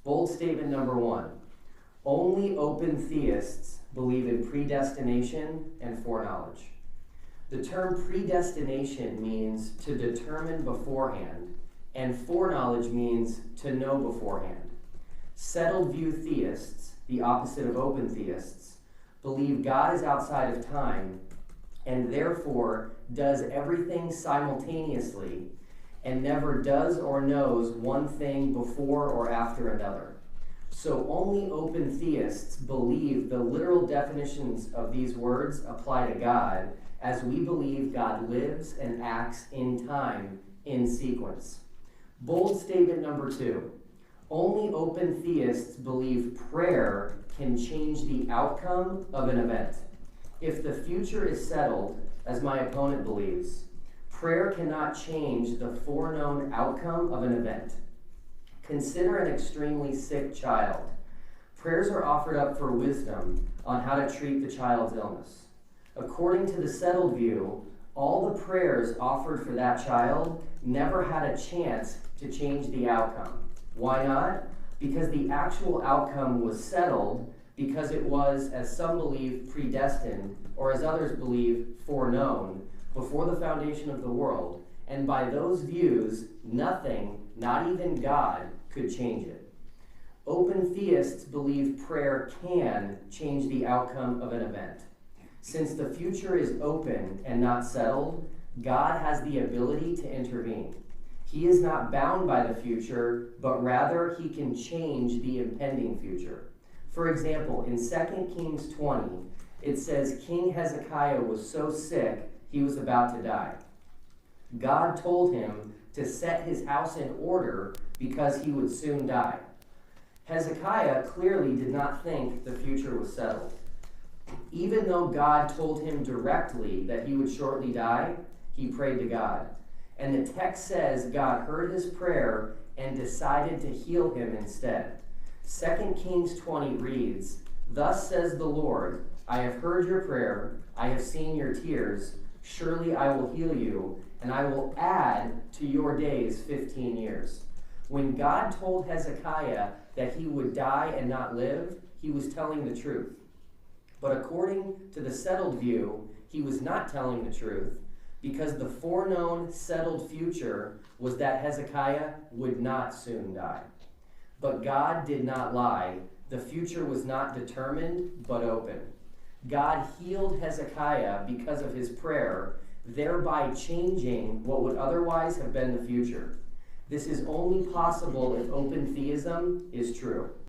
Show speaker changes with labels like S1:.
S1: Bold statement number one. Only open theists believe in predestination and foreknowledge. The term predestination means to determine beforehand, and foreknowledge means to know beforehand. Settled view theists, the opposite of open theists, believe God is outside of time and therefore does everything simultaneously and never does or knows one thing before or after another. So only open theists believe the literal definitions of these words apply to God, as we believe God lives and acts in time, in sequence. Bold statement number two. Only open theists believe prayer can change the outcome of an event. If the future is settled, as my opponent believes, prayer cannot change the foreknown outcome of an event. Consider an extremely sick child. Prayers are offered up for wisdom on how to treat the child's illness. According to the settled view, all the prayers offered for that child never had a chance to change the outcome. Why not? Because the actual outcome was settled, because it was, as some believe, predestined, or as others believe, foreknown, before the foundation of the world. And by those views, nothing, not even God, could change it. Open theists believe prayer can change the outcome of an event. Since the future is open and not settled, God has the ability to intervene. He is not bound by the future, but rather he can change the impending future. For example, in 2 Kings 20, it says King Hezekiah was so sick he was about to die. God told him to set his house in order because he would soon die. Hezekiah clearly did not think the future was settled. Even though God told him directly that he would shortly die, he prayed to God. And the text says God heard his prayer and decided to heal him instead. 2 Kings 20 reads, "Thus says the Lord, I have heard your prayer, I have seen your tears. Surely I will heal you, and I will add to your days 15 years. When God told Hezekiah that he would die and not live, he was telling the truth. But according to the settled view, he was not telling the truth, because the foreknown, settled future was that Hezekiah would not soon die. But God did not lie. The future was not determined, but open. God healed Hezekiah because of his prayer, thereby changing what would otherwise have been the future. This is only possible if open theism is true.